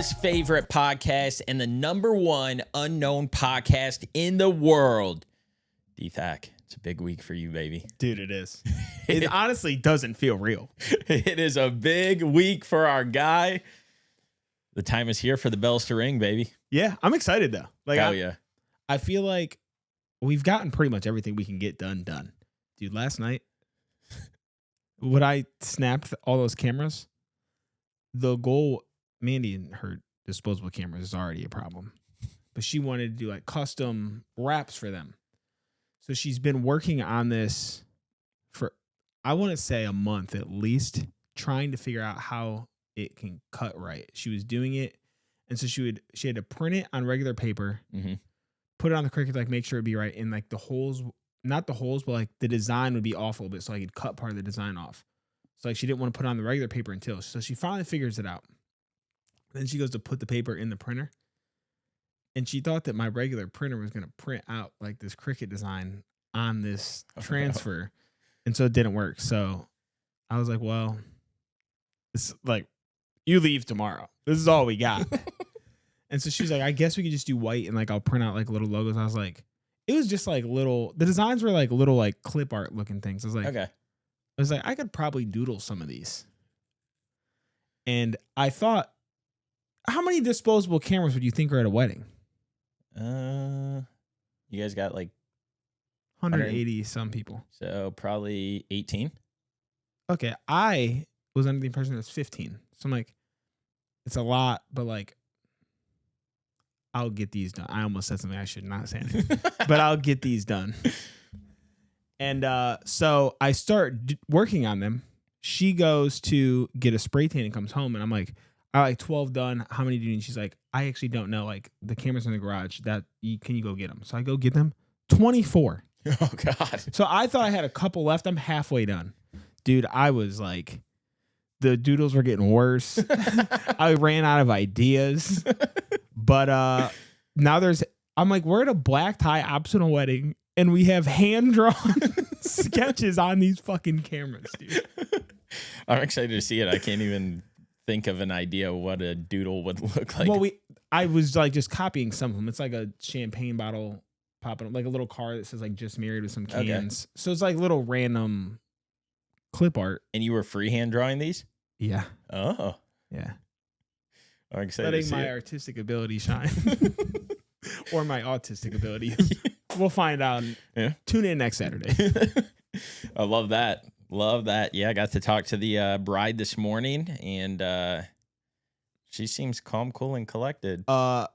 America's favorite podcast and the #1 unknown podcast in the world. DTAC, it's a big week for you, baby. Dude, it is. It honestly doesn't feel real. It is a big week for our guy. The time is here for the bells to ring, baby. Yeah, I'm excited though. Yeah. I feel like we've gotten pretty much everything we can get done. Dude, last night, when I snapped all those cameras, the goal, Mandy and her disposable cameras is already a problem. But she wanted to do like custom wraps for them. So she's been working on this for, I want to say, a month at least, trying to figure out how it can cut right. She was doing it, and so she had to print it on regular paper, put it on the Cricut, like make sure it'd be right, and like the holes, not the holes, but like the design would be off a little bit, so I could cut part of the design off. So like she didn't want to put it on the regular paper until, so she finally figures it out. Then she goes to put the paper in the printer, and she thought that my regular printer was going to print out like this Cricut design on this transfer, and so it didn't work. So I was like, well, it's like, you leave tomorrow. This is all we got. And so she was like, I guess we could just do white and like I'll print out like little logos. I was like, it was just like little, the designs were like little like clip art looking things. I was like, Okay. I was like, I could probably doodle some of these. And I thought, how many disposable cameras would you think are at a wedding? You guys got like 180 some people. So probably 18. Okay. I was under the impression it was 15. So I'm like, it's a lot, but like, I'll get these done. I almost said something I should not say, but I'll get these done. And so I start working on them. She goes to get a spray tan and comes home, and I'm like, I like 12 done. How many do you need? She's like, I actually don't know. Like the camera's in the garage. Can you go get them? So I go get them. 24. Oh God. So I thought I had a couple left. I'm halfway done. Dude, I was like, the doodles were getting worse. I ran out of ideas. But now I'm like, we're at a black tie optional wedding, and we have hand-drawn sketches on these fucking cameras, dude. I'm excited to see it. I can't even think of an idea what a doodle would look like. Well, I was like just copying some of them. It's like a champagne bottle popping up, like a little car that says like just married with some cans. Okay. So it's like little random clip art. And you were freehand drawing these? Yeah. Oh. Yeah. I'm excited letting to see my artistic ability shine. Or my autistic ability. We'll find out. Yeah. Tune in next Saturday. I love that. Love that. Yeah, I got to talk to the bride this morning, and she seems calm, cool, and collected. I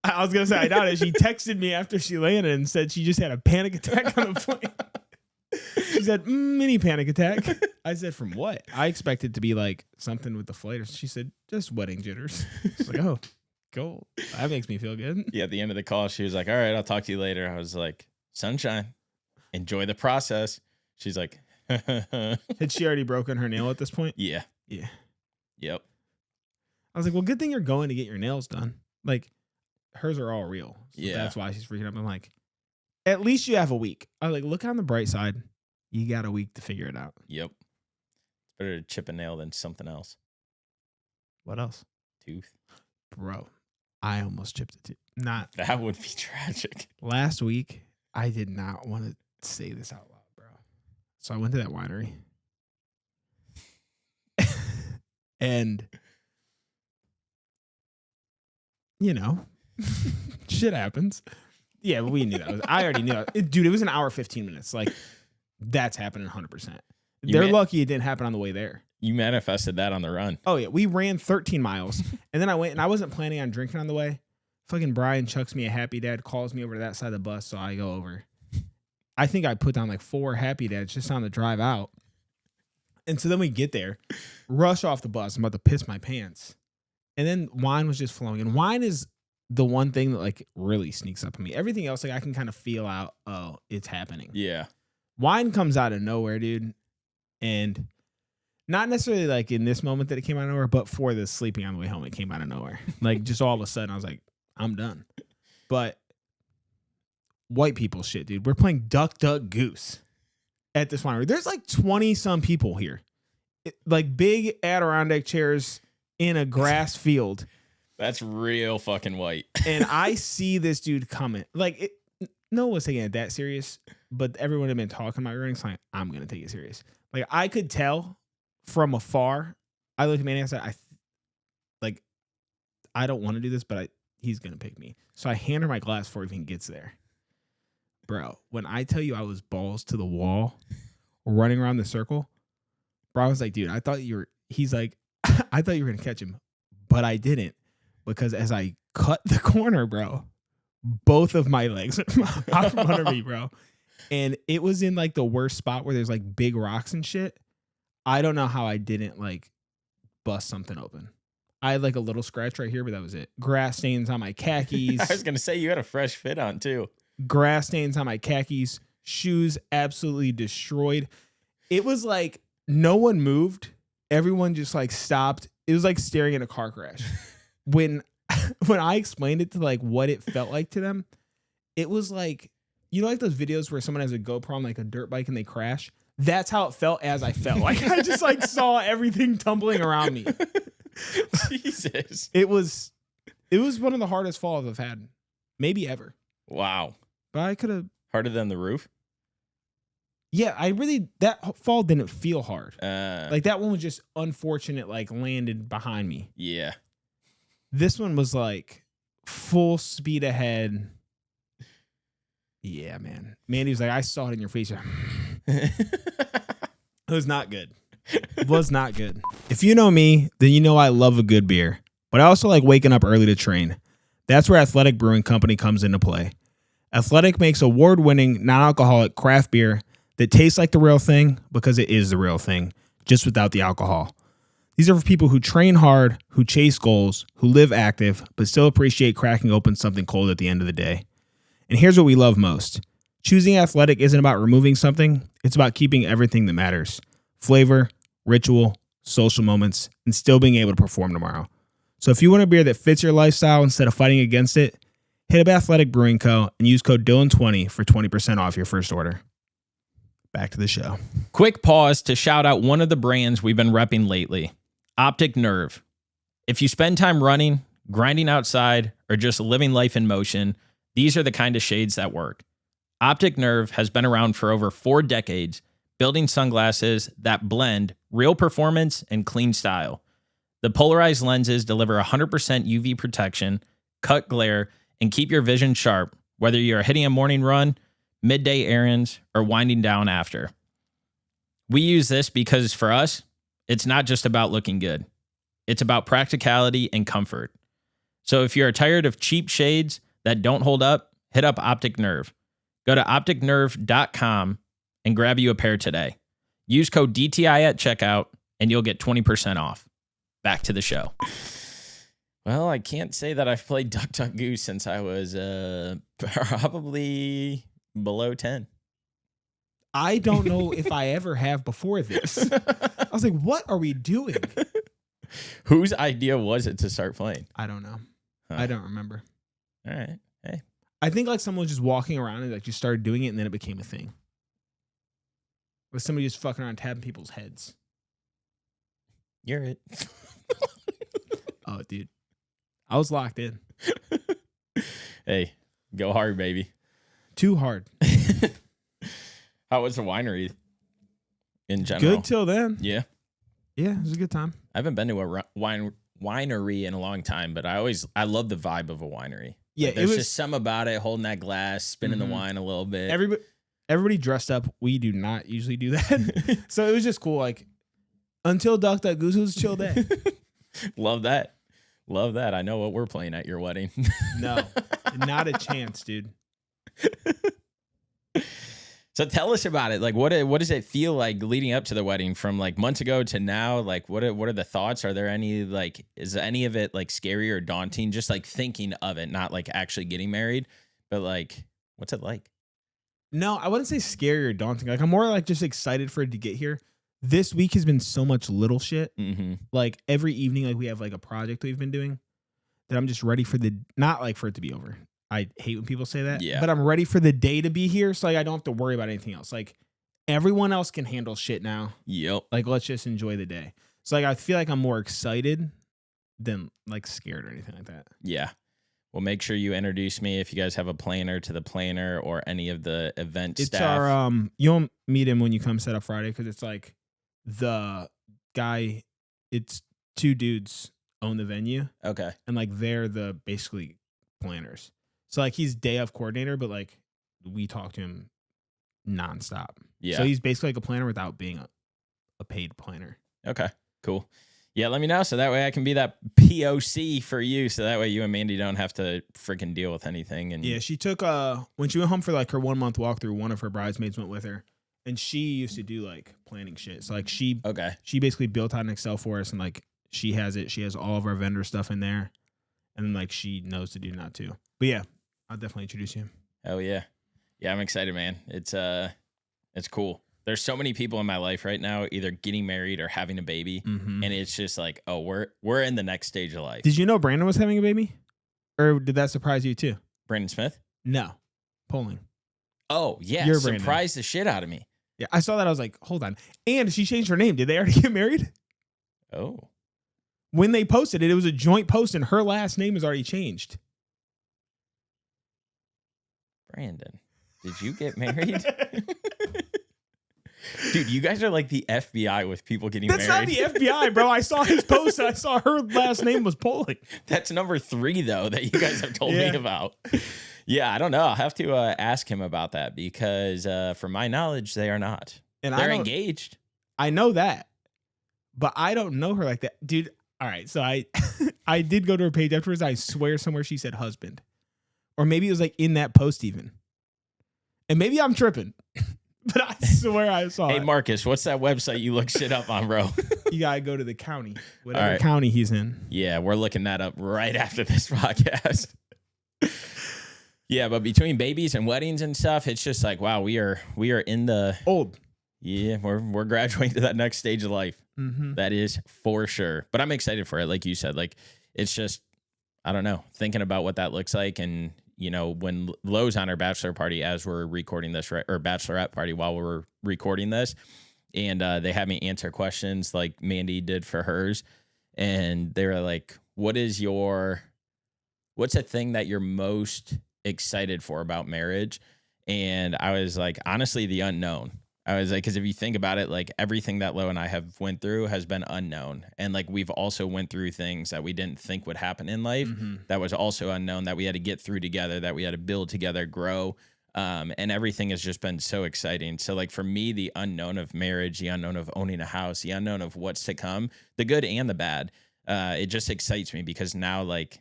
was going to say, I doubt it. She texted me after she landed and said she just had a panic attack on the plane. She said, mini panic attack. I said, from what? I expected to be like something with the flight. She said, just wedding jitters. I was like, oh, cool. That makes me feel good. Yeah, at the end of the call, she was like, all right, I'll talk to you later. I was like, sunshine, enjoy the process. She's like, had she already broken her nail at this point? Yeah. Yeah. Yep. I was like, well, good thing you're going to get your nails done. Like, hers are all real. So yeah. That's why she's freaking out. I'm like, at least you have a week. I was like, look on the bright side. You got a week to figure it out. Yep. It's better to chip a nail than something else. What else? Tooth. Bro, I almost chipped a tooth. That would be tragic. Last week, I did not want to say this out loud, bro. So I went to that winery. And, you know, shit happens. Yeah, but we knew that. I already knew that. Dude, it was an hour, 15 minutes. Like, that's happening 100%. They're lucky it didn't happen on the way there. You manifested that on the run. Oh, yeah. We ran 13 miles. And then I went, and I wasn't planning on drinking on the way. Fucking Brian chucks me a Happy Dad, calls me over to that side of the bus, so I go over. I think I put down like 4 Happy Dads just on the drive out. And so then we get there, rush off the bus. I'm about to piss my pants. And then wine was just flowing. And wine is the one thing that like really sneaks up on me. Everything else, like I can kind of feel out, oh, it's happening. Yeah. Wine comes out of nowhere, dude. And not necessarily like in this moment that it came out of nowhere, but for the sleeping on the way home, it came out of nowhere. Like just all of a sudden, I was like, I'm done. But white people shit, dude. We're playing Duck, Duck, Goose at this winery. There's like 20 some people here. Like big Adirondack chairs in a grass field. That's real fucking white. And I see this dude coming. Like, no one was taking it that serious, but everyone had been talking about running. So I'm going to take it serious. Like, I could tell from afar. I looked at Manny and I said, I don't want to do this, but he's going to pick me. So I hand her my glass before he even gets there. Bro, when I tell you I was balls to the wall running around the circle, bro, I was like, dude, he's like, I thought you were going to catch him, but I didn't. Because as I cut the corner, bro, both of my legs out from under me, bro. And it was in like the worst spot where there's like big rocks and shit. I don't know how I didn't like bust something open. I had like a little scratch right here, but that was it. Grass stains on my khakis. I was going to say you had a fresh fit on too. Grass stains on my khakis. Shoes absolutely destroyed. It was like no one moved. Everyone just like stopped. It was like staring at a car crash. When I explained it to like what it felt like to them, it was like, you know, like those videos where someone has a GoPro on like a dirt bike and they crash. That's how it felt as I fell. Like I just like saw everything tumbling around me. Jesus. It was one of the hardest falls I've had, maybe ever. Wow. But I could have. Harder than the roof? Yeah, that fall didn't feel hard. Like that one was just unfortunate, like landed behind me. Yeah. This one was like full speed ahead. Yeah, man. Mandy was like, I saw it in your face. It was not good. It was not good. If you know me, then you know I love a good beer. But I also like waking up early to train. That's where Athletic Brewing Company comes into play. Athletic makes award-winning, non-alcoholic craft beer that tastes like the real thing because it is the real thing, just without the alcohol. These are for people who train hard, who chase goals, who live active, but still appreciate cracking open something cold at the end of the day. And here's what we love most. Choosing Athletic isn't about removing something. It's about keeping everything that matters. Flavor, ritual, social moments, and still being able to perform tomorrow. So if you want a beer that fits your lifestyle instead of fighting against it, hit up Athletic Brewing Co. and use code Dylan20 for 20% off your first order. Back to the show. Quick pause to shout out one of the brands we've been repping lately. Optic Nerve. If you spend time running, grinding outside, or just living life in motion, these are the kind of shades that work. Optic Nerve has been around for over 4 decades, building sunglasses that blend real performance and clean style. The polarized lenses deliver 100% UV protection, cut glare, and keep your vision sharp, whether you're hitting a morning run, midday errands, or winding down after. We use this because for us, it's not just about looking good. It's about practicality and comfort. So if you're tired of cheap shades that don't hold up, hit up Optic Nerve. Go to opticnerve.com and grab you a pair today. Use code DTI at checkout and you'll get 20% off. Back to the show. Well, I can't say that I've played Duck Duck Goose since I was probably below 10. I don't know if I ever have before this. I was like, what are we doing? Whose idea was it to start playing? I don't know. Huh. I don't remember. All right. Hey. I think like someone was just walking around and like just started doing it and then it became a thing. With somebody just fucking around tapping people's heads. You're it. Oh, dude. I was locked in. Hey, go hard, baby. Too hard. How was the winery in general? Good till then. Yeah. Yeah, it was a good time. I haven't been to a winery in a long time, but I love the vibe of a winery. Yeah, like, there's just some about it, holding that glass, spinning the wine a little bit. Everybody dressed up. We do not usually do that. So it was just cool. Like, until Duck Duck Goose, it was a chill day. Love that. Love that. I know what we're playing at your wedding. No, not a chance, dude. So tell us about it. Like, what does it feel like leading up to the wedding from like months ago to now? Like, what are the thoughts? Are there any like, is any of it like scary or daunting? Just like thinking of it, not like actually getting married, but like, what's it like? No, I wouldn't say scary or daunting. Like, I'm more like just excited for it to get here. This week has been so much little shit. Mm-hmm. Like every evening, like we have like a project we've been doing that I'm just ready for not like for it to be over. I hate when people say that, yeah. But I'm ready for the day to be here. So like, I don't have to worry about anything else. Like everyone else can handle shit now. Yep. Like, let's just enjoy the day. So like, I feel like I'm more excited than like scared or anything like that. Yeah. Well, make sure you introduce me if you guys have a planner to the planner or any of the event It's staff. our you'll meet him when you come set up Friday because it's like the guy. It's 2 dudes own the venue. Okay. And like they're the basically planners. So like he's day of coordinator, but like we talk to him nonstop. Yeah. So he's basically like a planner without being a paid planner. Okay. Cool. Yeah, let me know so that way I can be that POC for you. So that way you and Mandy don't have to freaking deal with anything. And yeah, she took when she went home for like her 1 month walkthrough, one of her bridesmaids went with her, and she used to do like planning shit. So like she basically built out an Excel for us, and like she has all of our vendor stuff in there, and then like she knows to do not to. But yeah, I'll definitely introduce you. Oh yeah, yeah, I'm excited, man. It's cool. There's so many people in my life right now either getting married or having a baby, and it's just like, oh, we're in the next stage of life. Did you know Brandon was having a baby, or did that surprise you too? Brandon Smith? No, Poling. Oh yeah, You're surprised Brandon. the shit out of me. Yeah, I saw that. I was like, hold on. And she changed her name. Did they already get married? Oh, when they posted it, it was a joint post, and her last name is already changed. Brandon, did you get married? Dude, you guys are like the FBI with people getting That's married. That's not the FBI, bro. I saw his post and I saw her last name was Poling. That's number 3, though, that you guys have told me about. Yeah, I don't know. I'll have to ask him about that because from my knowledge, they are not. And they're engaged. I know that, but I don't know her like that. Dude, all right. So I did go to her page afterwards. I swear somewhere she said husband. Or maybe it was like in that post even. And maybe I'm tripping. But I swear I saw it. Hey, Marcus, what's that website you look shit up on, bro? You got to go to the county. Whatever county he's in. Yeah, we're looking that up right after this podcast. Yeah, but between babies and weddings and stuff, it's just like, wow, we are in the... Old. Yeah, we're graduating to that next stage of life. Mm-hmm. That is for sure. But I'm excited for it, like you said. Like, it's just, I don't know, thinking about what that looks like. And, you know, when Lowe's on our bachelor party as we're recording this, or bachelorette party while we're recording this, and they had me answer questions like Mandy did for hers. And they were like, what's a thing that you're most excited for about marriage? And I was like, honestly, the unknown. I was like, because if you think about it, like everything that Lo and I have went through has been unknown. And like we've also went through things that we didn't think would happen in life that was also unknown, that we had to get through together, that we had to build together, grow. And everything has just been so exciting. So like for me, the unknown of marriage, the unknown of owning a house, the unknown of what's to come, the good and the bad, it just excites me because now like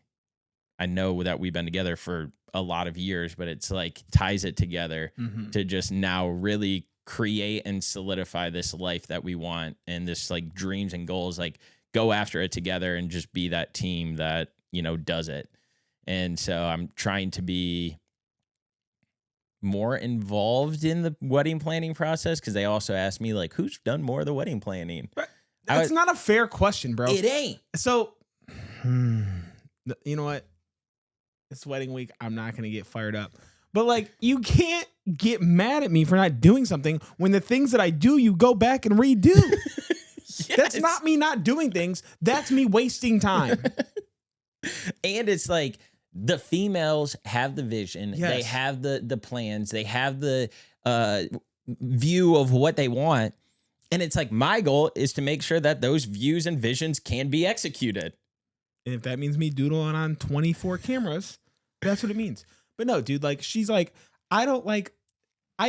I know that we've been together for a lot of years, but it's like ties it together to just now really create and solidify this life that we want and this like dreams and goals, like go after it together and just be that team that, you know, does it. And so I'm trying to be more involved in the wedding planning process because they also asked me like, who's done more of the wedding planning? That's not a fair question, bro. It ain't. So, you know what? This wedding week, I'm not going to get fired up. But like, you can't get mad at me for not doing something when the things that I do, you go back and redo. Yes. That's not me not doing things. That's me wasting time. And it's like the females have the vision. Yes. They have the plans. They have the view of what they want. And it's like my goal is to make sure that those views and visions can be executed. And if that means me doodling on 24 cameras, that's what it means. But no, dude, like she's like, I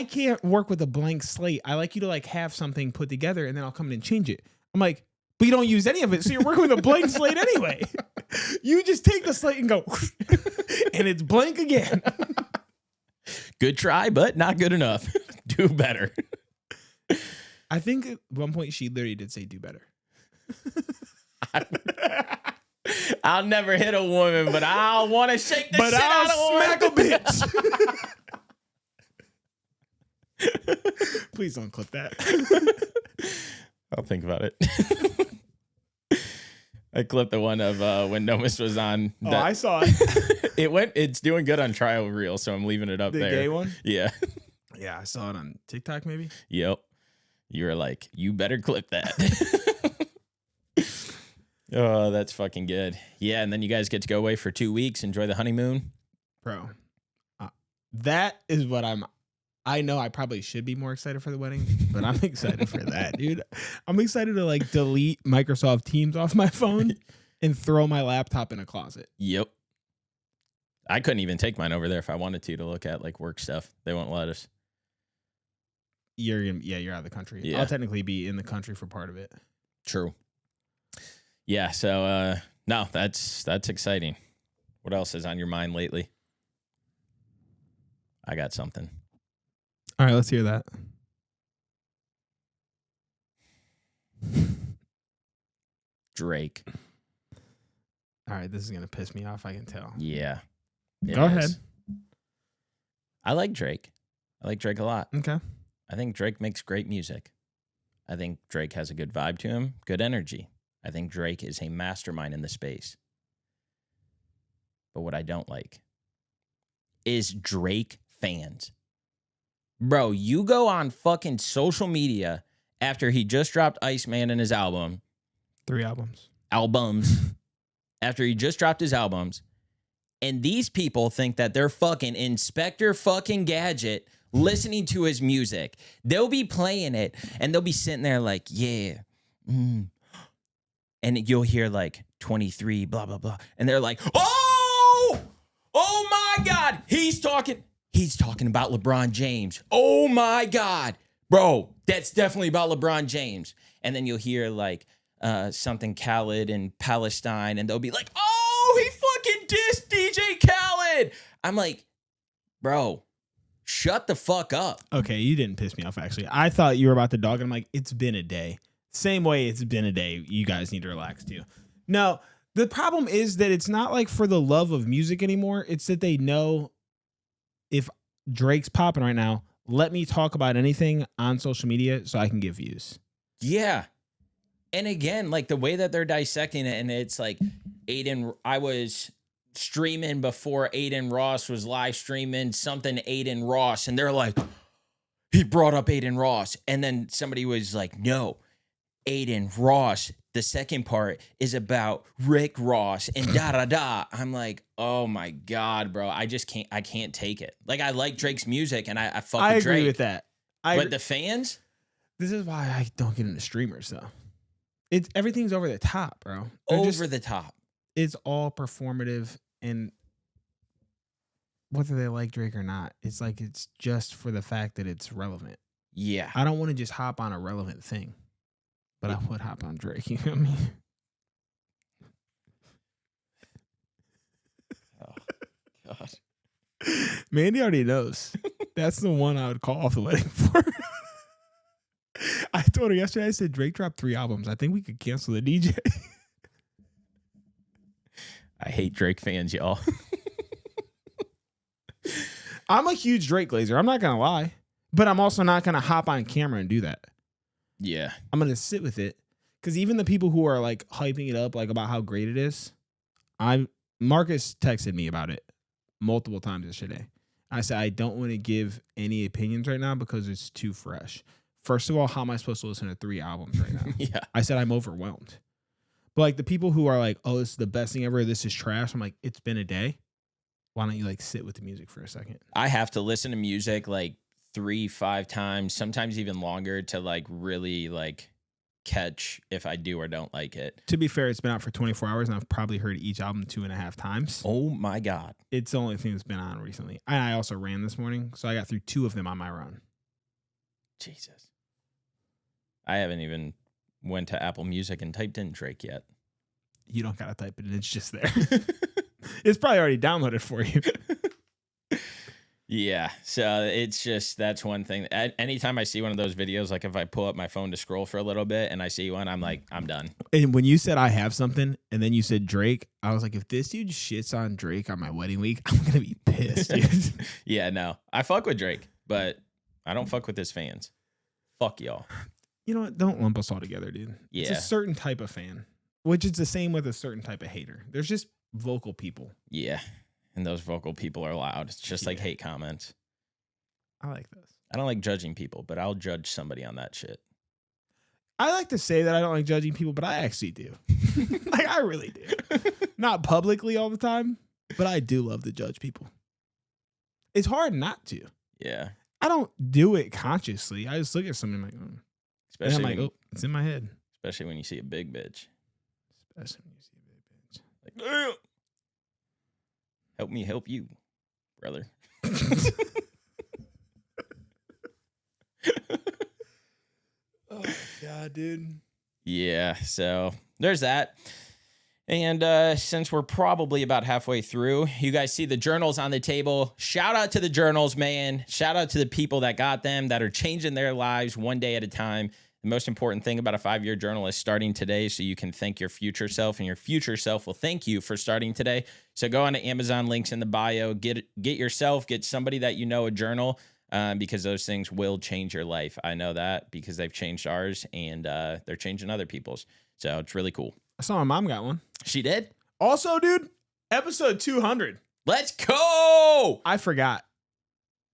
can't work with a blank slate. I like you to like have something put together and then I'll come in and change it. I'm like, but you don't use any of it. So you're working with a blank slate anyway. You just take the slate and go, and it's blank again. Good try, but not good enough. Do better. I think at one point she literally did say do better. I'll never hit a woman, but I'll want to shake the shit out of one. Smack a bitch. Please don't clip that. I'll think about it. I clipped the one of when Nomis was on. Oh, I saw it. It's doing good on trial reel, so I'm leaving it up there. The gay one? Yeah. Yeah, I saw it on TikTok maybe. Yep. You were like, you better clip that. Oh, that's fucking good. Yeah, and then you guys get to go away for 2 weeks, enjoy the honeymoon. Bro, that is what I know I probably should be more excited for the wedding, but I'm excited for that, dude. I'm excited to like delete Microsoft Teams off my phone and throw my laptop in a closet. Yep. I couldn't even take mine over there if I wanted to look at like work stuff. They won't let us. You're out of the country. Yeah. I'll technically be in the country for part of it. True. Yeah, so no, that's exciting. What else is on your mind lately? I got something. All right, let's hear that. Drake. All right, this is going to piss me off, I can tell. Yeah. Go ahead. I like Drake. I like Drake a lot. Okay. I think Drake makes great music. I think Drake has a good vibe to him, good energy. I think Drake is a mastermind in the space. But what I don't like is Drake fans. Bro, you go on fucking social media after he just dropped Iceman in his 3 albums. After he just dropped his albums, and these people think that they're fucking Inspector fucking Gadget listening to his music. They'll be playing it, and they'll be sitting there like, yeah. And you'll hear like 23, blah, blah, blah. And they're like, oh my God. He's talking about LeBron James. Oh my God. Bro, that's definitely about LeBron James. And then you'll hear like something Khaled in Palestine, and they'll be like, oh, he fucking dissed DJ Khaled. I'm like, bro, shut the fuck up. Okay, you didn't piss me off, actually. I thought you were about to dog, and I'm like, it's been a day. Same way it's been a day. You guys need to relax, too. No, the problem is that it's not like for the love of music anymore. It's that they know if Drake's popping right now, let me talk about anything on social media so I can get views. Yeah. And again, like the way that they're dissecting it, and it's like I was streaming before Aiden Ross was live streaming something Aiden Ross, and they're like, he brought up Aiden Ross. And then somebody was like, no, Aiden Ross, the second part is about Rick Ross and da-da-da. I'm like, oh my God, bro. I can't take it. Like, I like Drake's music, and I fuck with Drake. I agree with that. But the fans? This is why I don't get into streamers, though. Everything's over the top, bro. The top. It's all performative, and whether they like Drake or not, it's like it's just for the fact that it's relevant. Yeah. I don't want to just hop on a relevant thing, but I would hop on Drake. You know what I mean? Oh, God. Mandy already knows. That's the one I would call off the wedding for. I told her yesterday, I said, Drake dropped 3 albums. I think we could cancel the DJ. I hate Drake fans, y'all. I'm a huge Drake glazer. I'm not going to lie. But I'm also not going to hop on camera and do that. Yeah. I'm going to sit with it. Because even the people who are like hyping it up, like about how great it is, Marcus texted me about it multiple times yesterday. I said, I don't want to give any opinions right now because it's too fresh. First of all, how am I supposed to listen to 3 albums right now? Yeah. I said, I'm overwhelmed. But like the people who are like, oh, this is the best thing ever, this is trash. I'm like, it's been a day. Why don't you like sit with the music for a second? I have to listen to music like 3-5 times, sometimes even longer, to like really like catch if I do or don't like it. To be fair, it's been out for 24 hours and I've probably heard each album 2.5 times. Oh my God. It's the only thing that's been on recently. I also ran this morning, so I got through 2 of them on my run. Jesus. I haven't even went to Apple Music and typed in Drake yet. You don't gotta type it in, it's just there. It's probably already downloaded for you. Yeah, so it's just, that's one thing. Anytime I see one of those videos, like if I pull up my phone to scroll for a little bit and I see one, I'm like, I'm done. And when you said I have something and then you said Drake, I was like, if this dude shits on Drake on my wedding week, I'm gonna be pissed, dude. Yeah, no. I fuck with Drake, but I don't fuck with his fans. Fuck y'all. You know what? Don't lump us all together, dude. Yeah. It's a certain type of fan, which is the same with a certain type of hater. There's just vocal people. Yeah. And those vocal people are loud. It's just like hate comments. I like those. I don't like judging people, but I'll judge somebody on that shit. I like to say that I don't like judging people, but I actually do. Like, I really do. Not publicly all the time, but I do love to judge people. It's hard not to. Yeah. I don't do it consciously. I just look at something like, Especially and I'm like, oh, it's in my head. Especially when you see a big bitch. Especially when you see a big bitch. Like, "Ugh. Help me help you, brother." Oh, God, dude. Yeah, so there's that. And since we're probably about halfway through, you guys see the journals on the table. Shout out to the journals, man. Shout out to the people that got them, that are changing their lives one day at a time. The most important thing about a 5-year journal is starting today, so you can thank your future self, and your future self will thank you for starting today. So go on to Amazon, links in the bio. Get yourself, get somebody that you know a journal, because those things will change your life. I know that because they've changed ours, and they're changing other people's. So it's really cool. I saw my mom got one. She did? Also, dude, episode 200. Let's go! I forgot.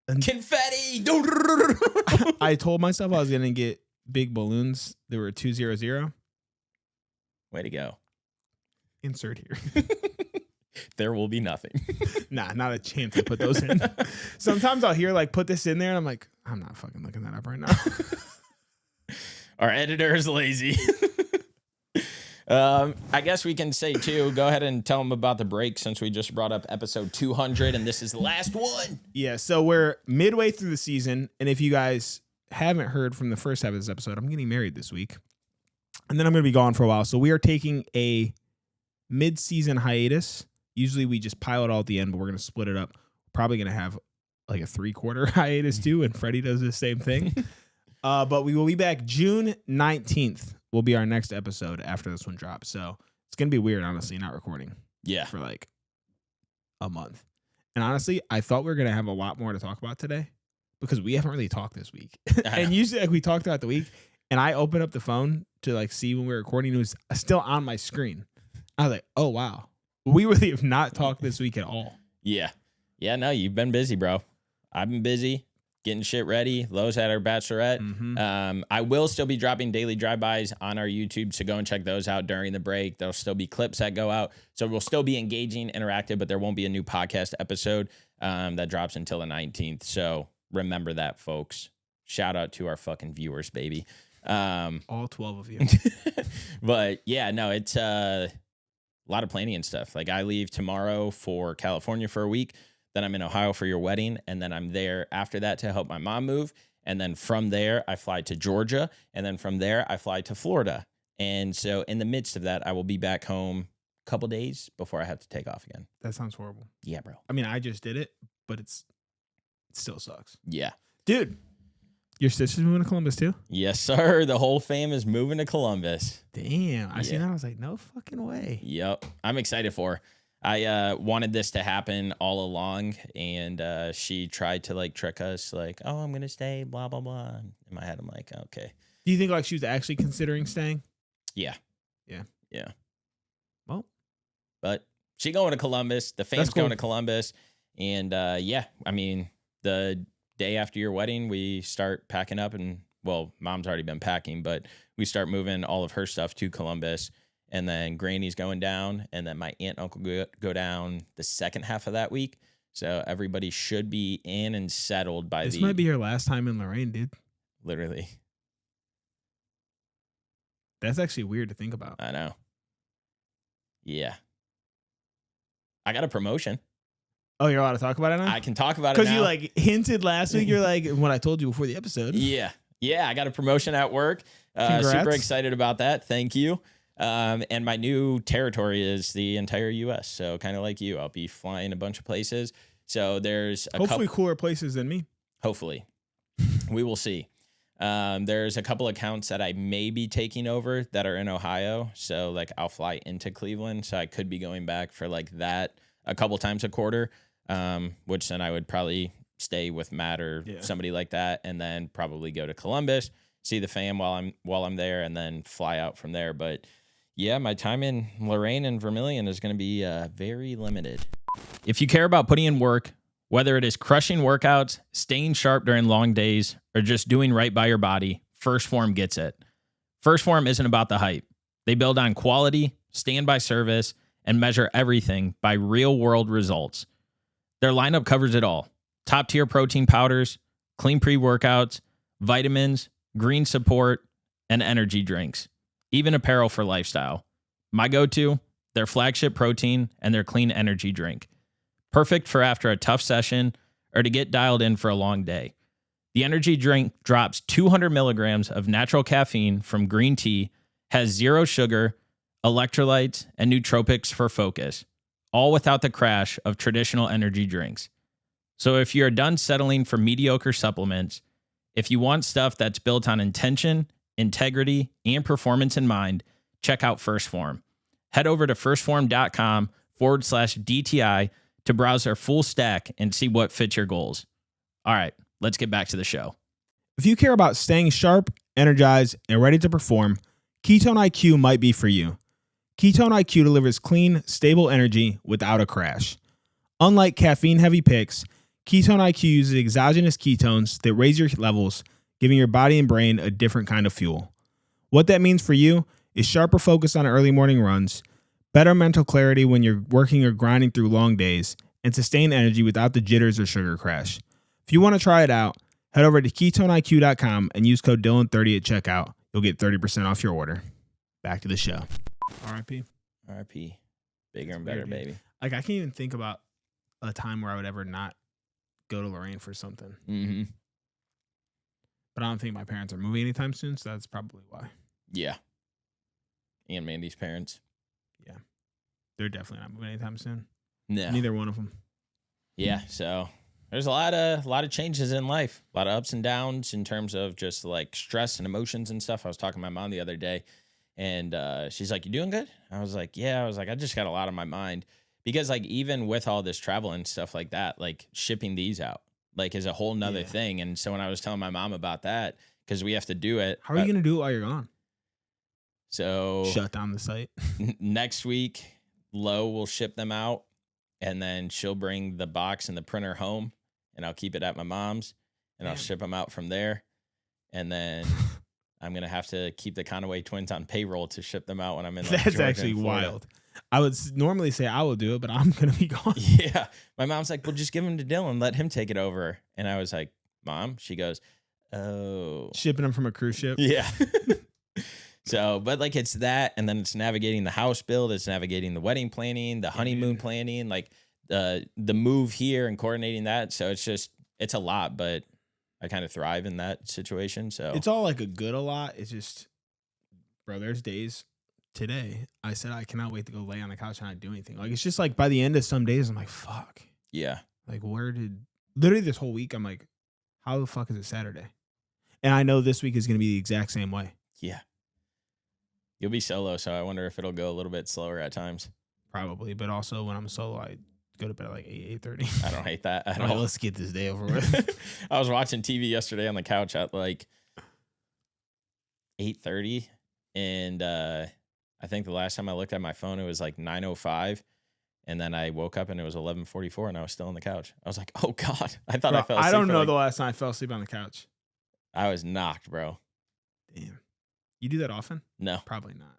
Confetti! I told myself I was going to get big balloons. There were 200. Way to go. Insert here. There will be nothing. Nah, not a chance to put those in. Sometimes I'll hear, like, put this in there, and I'm like, I'm not fucking looking that up right now. Our editor is lazy. I guess we can say, too, go ahead and tell them about the break, since we just brought up episode 200, and this is the last one. Yeah, so we're midway through the season, and if you guys haven't heard from the first half of this episode, I'm getting married this week, and then I'm going to be gone for a while. So we are taking a mid-season hiatus. Usually we just pile it all at the end, but we're going to split it up. Probably going to have like a 3/4 hiatus too, and Freddie does the same thing. But we will be back June 19th. Will be our next episode after this one drops. So it's going to be weird, honestly, not recording. Yeah. For like a month. And honestly, I thought we were going to have a lot more to talk about today, because we haven't really talked this week. And usually, like, we talked about the week, and I opened up the phone to like see when we were recording. It was still on my screen. I was like, oh, wow. We really have not talked this week at all. Yeah. Yeah, no, you've been busy, bro. I've been busy getting shit ready. Lowe's had our bachelorette. Mm-hmm. I will still be dropping daily drive-bys on our YouTube, so go and check those out during the break. There'll still be clips that go out. So we'll still be engaging, interactive, but there won't be a new podcast episode that drops until the 19th. So remember that, folks. Shout out to our fucking viewers, baby. All 12 of you. But yeah, no, it's a lot of planning and stuff. Like, I leave tomorrow for California for a week. Then I'm in Ohio for your wedding. And then I'm there after that to help my mom move. And then from there, I fly to Georgia. And then from there, I fly to Florida. And so in the midst of that, I will be back home a couple days before I have to take off again. That sounds horrible. Yeah, bro. I mean, I just did it, but it still sucks. Yeah. Dude, your sister's moving to Columbus too? Yes, sir. The whole fam is moving to Columbus. Damn. I seen that. I was like, no fucking way. Yep. I'm excited for her. I wanted this to happen all along, and she tried to like trick us, like, oh, I'm going to stay, blah, blah, blah. In my head, I'm like, okay. Do you think like she was actually considering staying? Yeah. Yeah. Yeah. Well. But she going to Columbus. The fam's cool. going to Columbus. And yeah, I mean, the day after your wedding, we start packing up, and, well, mom's already been packing, but we start moving all of her stuff to Columbus. And then Granny's going down, and then my aunt and uncle go down the second half of that week. So everybody should be in and settled by This might be your last time in Lorraine, dude. Literally. That's actually weird to think about. I know. Yeah. I got a promotion. Oh, you're allowed to talk about it now? I can talk about it now. Because you like hinted last week. You're like, what I told you before the episode. Yeah. Yeah, I got a promotion at work. Congrats. Super excited about that. Thank you. And my new territory is the entire U.S. So kind of like you, I'll be flying a bunch of places. So there's hopefully cooler places than me. Hopefully. We will see. There's a couple accounts that I may be taking over that are in Ohio. So like I'll fly into Cleveland. So I could be going back for like that a couple times a quarter, which then I would probably stay with Matt or somebody like that, and then probably go to Columbus, see the fam while I'm there, and then fly out from there. But yeah, my time in Lorraine and Vermilion is going to be very limited. If you care about putting in work, whether it is crushing workouts, staying sharp during long days, or just doing right by your body, First Form gets it. First Form isn't about the hype. They build on quality, stand by service, and measure everything by real-world results. Their lineup covers it all. Top-tier protein powders, clean pre-workouts, vitamins, green support, and energy drinks. Even apparel for lifestyle. My go-to, their flagship protein and their clean energy drink. Perfect for after a tough session or to get dialed in for a long day. The energy drink drops 200 milligrams of natural caffeine from green tea, has zero sugar, electrolytes, and nootropics for focus, all without the crash of traditional energy drinks. So if you're done settling for mediocre supplements, if you want stuff that's built on intention, integrity, and performance in mind, check out First Form. Head over to firstform.com/DTI to browse their full stack and see what fits your goals. All right, let's get back to the show. If you care about staying sharp, energized, and ready to perform, Ketone IQ might be for you. Ketone IQ delivers clean, stable energy without a crash. Unlike caffeine-heavy picks, Ketone IQ uses exogenous ketones that raise your levels, giving your body and brain a different kind of fuel. What that means for you is sharper focus on early morning runs, better mental clarity when you're working or grinding through long days, and sustained energy without the jitters or sugar crash. If you want to try it out, head over to KetoneIQ.com and use code Dylan30 at checkout. You'll get 30% off your order. Back to the show. R.I.P. RIP. Bigger and better, baby. Like, I can't even think about a time where I would ever not go to Lorraine for something. Mm-hmm. But I don't think my parents are moving anytime soon, so that's probably why. Yeah. And Mandy's parents. Yeah. They're definitely not moving anytime soon. No. Neither one of them. Yeah, so there's a lot of changes in life, a lot of ups and downs in terms of just like stress and emotions and stuff. I was talking to my mom the other day, and she's like, "You doing good?" I was like, "Yeah." I was like, "I just got a lot on my mind," because like even with all this travel and stuff like that, like shipping these out like is a whole nother thing. And so when I was telling my mom about that, because we have to do it, how are you gonna do it while you're gone? So shut down the site. Next week, Lo will ship them out, and then she'll bring the box and the printer home, and I'll keep it at my mom's, and I'll ship them out from there. And then I'm going to have to keep the Conaway twins on payroll to ship them out when I'm in like, That's Georgia actually and Florida. wild. I would normally say I will do it, but I'm going to be gone. Yeah. My mom's like, well, just give him to Dylan. Let him take it over. And I was like, Mom? She goes, oh. Shipping them from a cruise ship? Yeah. So, but like it's that, and then it's navigating the house build, it's navigating the wedding planning, the honeymoon planning, like the move here and coordinating that. So it's a lot, but I kind of thrive in that situation. So it's all like a lot. It's just, bro, there's days today I said I cannot wait to go lay on the couch and not do anything. Like it's just like by the end of some days I'm like, fuck. Yeah. Like literally this whole week I'm like, how the fuck is it Saturday? And I know this week is going to be the exact same way. Yeah. You'll be solo, so I wonder if it'll go a little bit slower at times. Probably, but also when I'm solo, I go to bed at like 8:30. I don't hate that at all. Right, let's get this day over with. I was watching TV yesterday on the couch at like 8:30, and I think the last time I looked at my phone, it was like 9:05, and then I woke up and it was 11:44, and I was still on the couch. I was like, oh God. I thought I fell asleep. I don't know the last time I fell asleep on the couch. I was knocked, bro. Damn. You do that often? No. Probably not.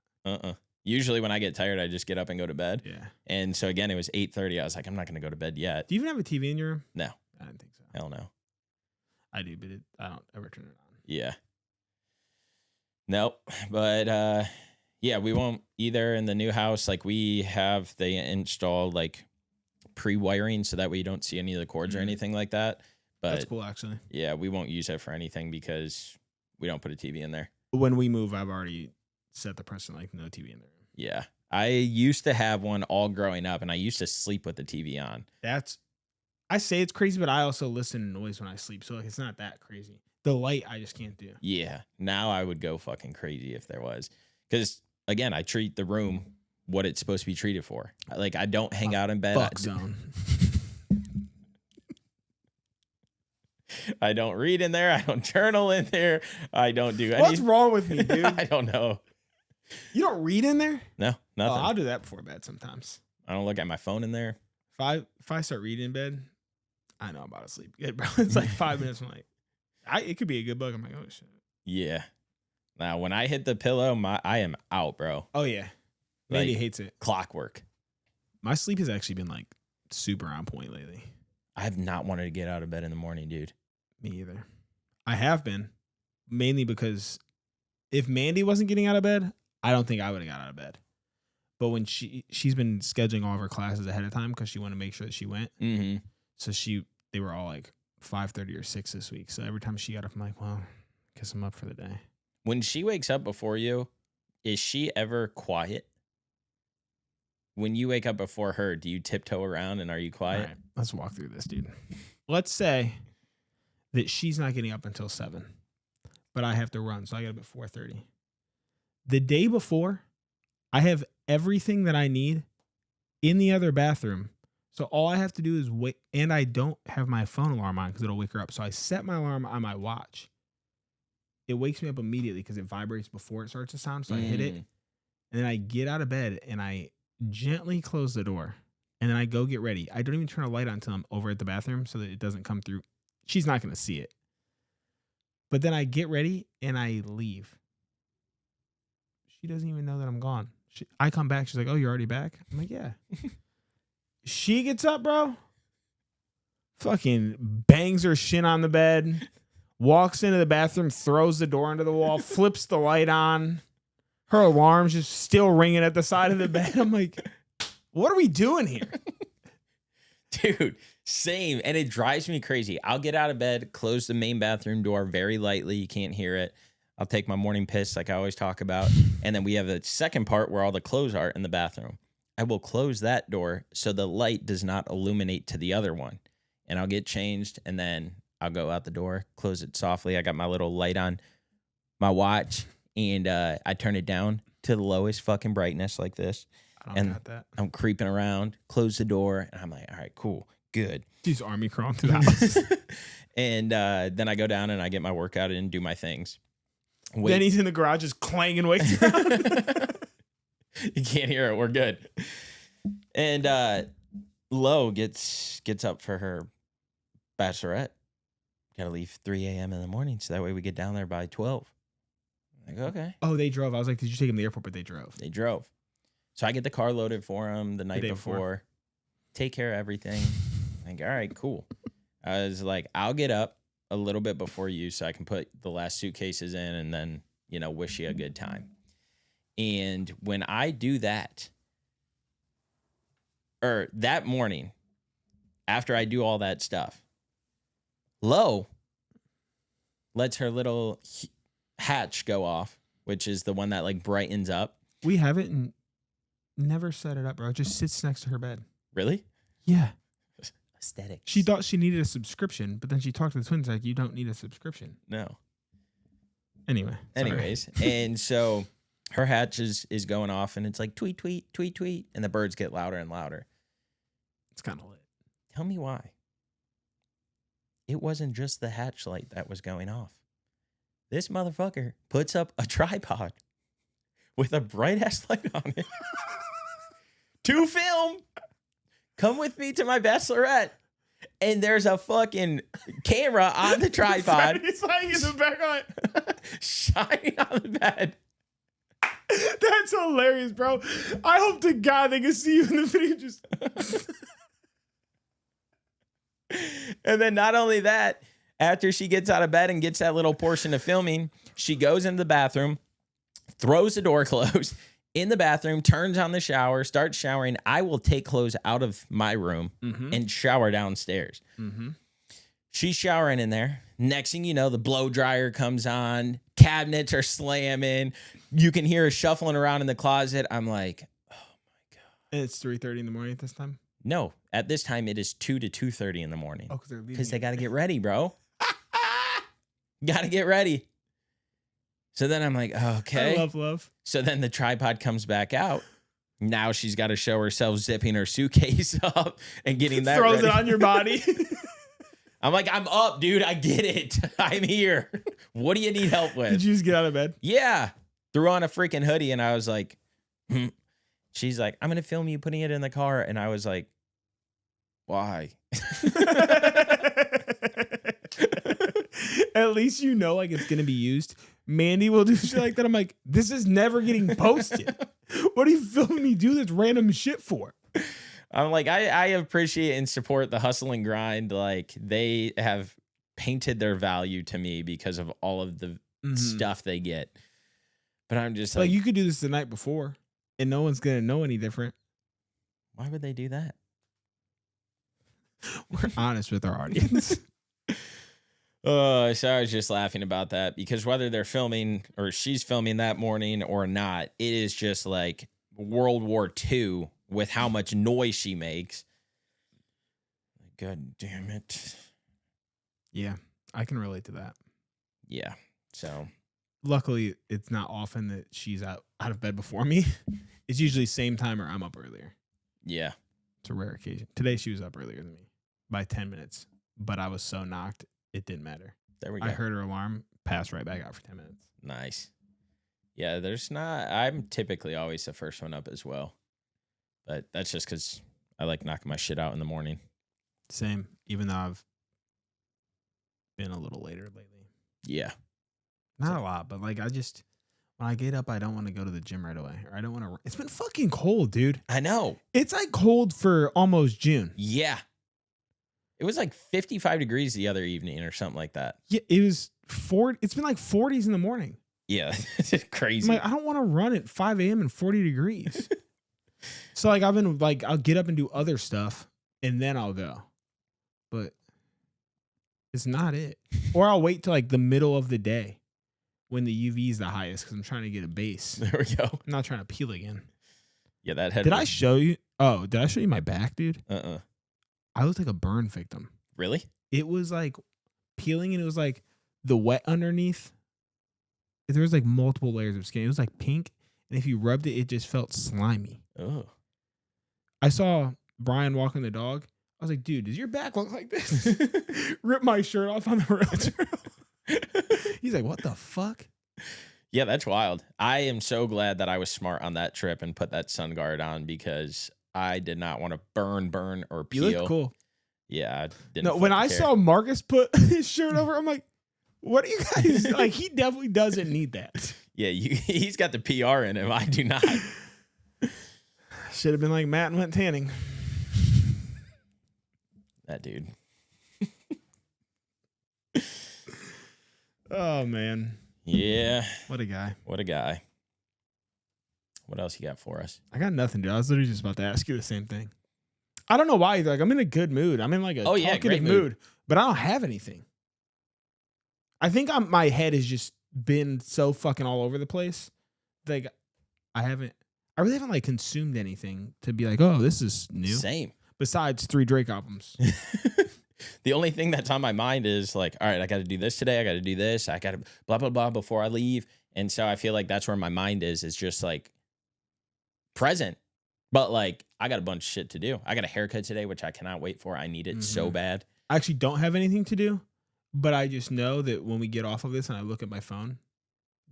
Usually when I get tired, I just get up and go to bed. Yeah. And so again, it was 8:30. I was like, I'm not going to go to bed yet. Do you even have a TV in your room? No. I didn't think so. Hell no. I do, but I don't ever turn it on. Yeah. Nope. But yeah, we won't either in the new house. Like they installed like pre-wiring so that way you don't see any of the cords or anything like that. But that's cool, actually. Yeah, we won't use it for anything because we don't put a TV in there. When we move, I've already set the precedent, like no TV in there. Yeah. I used to have one all growing up, and I used to sleep with the TV on. I say it's crazy, but I also listen to noise when I sleep, so like it's not that crazy. The light, I just can't do. Yeah. Now I would go fucking crazy if there was. Because, again, I treat the room what it's supposed to be treated for. Like, I don't hang out in bed. Fuck zone. I don't read in there. I don't journal in there. I don't do anything. What's wrong with me, dude? I don't know. You don't read in there? No, nothing. I'll do that before bed sometimes. I don't look at my phone in there. If I start reading in bed, I know I'm about to sleep good, bro. It's like 5 minutes. I'm like, it could be a good book. I'm like, oh shit. Yeah. Now, when I hit the pillow, I am out, bro. Oh yeah, Mandy Like, hates it. Clockwork. My sleep has actually been like super on point lately. I have not wanted to get out of bed in the morning, dude. Me either. I have been, mainly because if Mandy wasn't getting out of bed, I don't think I would have got out of bed. But when she's been scheduling all of her classes ahead of time because she wanted to make sure that she went. Mm-hmm. So they were all like 5:30 or 6 this week. So every time she got up, I'm like, well, guess I'm up for the day. When she wakes up before you, is she ever quiet? When you wake up before her, do you tiptoe around and are you quiet? All right, let's walk through this, dude. Let's say that she's not getting up until 7, but I have to run, so I get up at 4:30. The day before, I have everything that I need in the other bathroom. So all I have to do is wait, and I don't have my phone alarm on because it'll wake her up. So I set my alarm on my watch. It wakes me up immediately because it vibrates before it starts to sound. So I hit it, and then I get out of bed and I gently close the door, and then I go get ready. I don't even turn a light on until I'm over at the bathroom so that it doesn't come through. She's not going to see it. But then I get ready and I leave. She doesn't even know that I'm gone. I come back. She's like, oh, you're already back? I'm like, yeah. She gets up, bro. Fucking bangs her shin on the bed. Walks into the bathroom, throws the door into the wall, flips the light on. Her alarm's just still ringing at the side of the bed. I'm like, what are we doing here? Dude, same. And it drives me crazy. I'll get out of bed, close the main bathroom door very lightly. You can't hear it. I'll take my morning piss like I always talk about. And then we have a second part where all the clothes are in the bathroom. I will close that door so the light does not illuminate to the other one. And I'll get changed and then I'll go out the door, close it softly. I got my little light on my watch and I turn it down to the lowest fucking brightness like this. I don't got that. I'm creeping around, close the door, and I'm like, all right, cool, good. She's army crawling to the house. And then I go down and I get my workout in and do my things. Then he's in the garage just clanging weights around. You can't hear it. We're good. And Lo gets up for her bachelorette. Gotta leave 3 a.m. in the morning, so that way we get down there by 12. I'm like, okay. Oh, they drove. I was like, did you take him to the airport? But they drove. They drove. So I get the car loaded for him the night before. Take care of everything. Like, all right, cool. I was like, I'll get up a little bit before you so I can put the last suitcases in and then, wish you a good time. And when I do that, or that morning, after I do all that stuff, Lo lets her little hatch go off, which is the one that like brightens up. We haven't never set it up, bro. It just sits next to her bed. Really? Yeah. Aesthetic. She thought she needed a subscription, but then she talked to the twins like, you don't need a subscription. No. Anyways. And so her hatch is going off and it's like tweet, tweet, tweet, tweet. And the birds get louder and louder. It's kind of lit. Tell me why. It wasn't just the hatch light that was going off. This motherfucker puts up a tripod with a bright ass light on it to film. Come with me to my bachelorette. And there's a fucking camera on the tripod. He's lying in the back on it. Shining on the bed. That's hilarious, bro. I hope to God they can see you in the video. Just And then not only that, after she gets out of bed and gets that little portion of filming, she goes into the bathroom, throws the door closed, in the bathroom, turns on the shower, starts showering. I will take clothes out of my room and shower downstairs. Mm-hmm. She's showering in there. Next thing you know, the blow dryer comes on. Cabinets are slamming. You can hear her shuffling around in the closet. I'm like, oh my God. And it's 3:30 in the morning at this time? No, at this time it is 2 to 2:30 in the morning. Oh, because they got to get ready, bro. Got to get ready. So then I'm like, okay. I love. So then the tripod comes back out. Now she's got to show herself zipping her suitcase up and getting that Throws ready. it on your body. I'm like, I'm up, dude. I get it. I'm here. What do you need help with? Did you just get out of bed? Yeah. Threw on a freaking hoodie and I was like, She's like, I'm going to film you putting it in the car. And I was like, why? At least like it's going to be used Mandy will do shit like that. I'm like, this is never getting posted. What are you filming me do this random shit for? I'm like, I appreciate and support the hustle and grind. Like, they have painted their value to me because of all of the stuff they get. But I'm just like, you could do this the night before and no one's going to know any different. Why would they do that? We're honest with our audience. So I was just laughing about that because whether they're filming or she's filming that morning or not, it is just like World War II with how much noise she makes. God damn it. Yeah, I can relate to that. Yeah. So luckily, it's not often that she's out of bed before me. It's usually same time or I'm up earlier. Yeah. It's a rare occasion. Today, she was up earlier than me by 10 minutes, but I was so knocked, it didn't matter. There we go. I heard her alarm, passed right back out for 10 minutes. Nice. Yeah, I'm typically always the first one up as well. But that's just because I like knocking my shit out in the morning. Same, even though I've been a little later lately. Yeah. Not a lot, but like when I get up, I don't want to go to the gym right away. Or I don't want to. It's been fucking cold, dude. I know. It's like cold for almost June. Yeah. It was like 55 degrees the other evening or something like that. Yeah, it was 40. It's been like 40s in the morning. Yeah, it's crazy. I'm like, I don't want to run at 5 a.m. and 40 degrees. So like I've been like, I'll get up and do other stuff and then I'll go. But it's not it. Or I'll wait till like the middle of the day when the UV is the highest because I'm trying to get a base. There we go. I'm not trying to peel again. Yeah, that head. Did I show you? Oh, did I show you my back, dude? I looked like a burn victim. Really? It was like peeling and it was like the wet underneath. There was like multiple layers of skin. It was like pink. And if you rubbed it, it just felt slimy. Oh. I saw Brian walking the dog. I was like, dude, does your back look like this? Rip my shirt off on the road. He's like, what the fuck? Yeah, that's wild. I am so glad that I was smart on that trip and put that sun guard on because I did not want to burn, or peel. You look cool. Yeah, I didn't. No, when I saw Marcus put his shirt over, I'm like, what are you guys like? He definitely doesn't need that. Yeah, he's got the PR in him. I do not. Should have been like Matt and went tanning. That dude. Oh man. Yeah. What a guy. What a guy. What else you got for us? I got nothing, dude. I was literally just about to ask you the same thing. I don't know why. Like, I'm in a good mood. I'm in like a talkative mood, but I don't have anything. I think my head has just been so fucking all over the place. Like, I really haven't like consumed anything to be like, oh, this is new. Same. Besides 3 Drake albums. The only thing that's on my mind is like, all right, I got to do this today. I got to do this. I got to blah, blah, blah before I leave. And so I feel like that's where my mind is just like present. But like, I got a bunch of shit to do. I got a haircut today, which I cannot wait for. I need it so bad. I actually don't have anything to do, but I just know that when we get off of this and I look at my phone,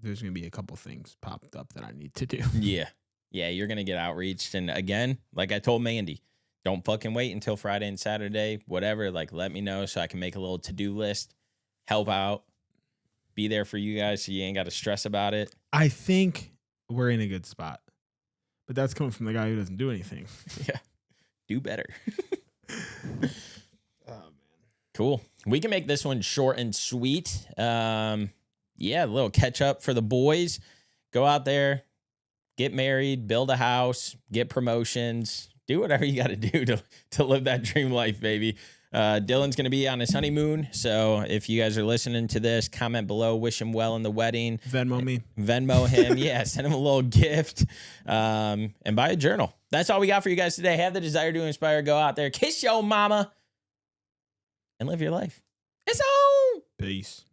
there's going to be a couple things popped up that I need to do. Yeah. Yeah, you're going to get outreached. And again, like I told Mandy, don't fucking wait until Friday and Saturday, whatever. Like, let me know so I can make a little to-do list, help out, be there for you guys so you ain't got to stress about it. I think we're in a good spot. But that's coming from the guy who doesn't do anything. Yeah. Do better. Oh, man. Cool. We can make this one short and sweet. Yeah, a little catch up for the boys. Go out there, get married, build a house, get promotions, do whatever you got to do to live that dream life, baby. Dylan's going to be on his honeymoon. So if you guys are listening to this, comment below, wish him well in the wedding. Venmo me. Venmo him. Yeah, send him a little gift and buy a journal. That's all we got for you guys today. Have the desire to inspire. Go out there, kiss your mama, and live your life. It's on. Peace.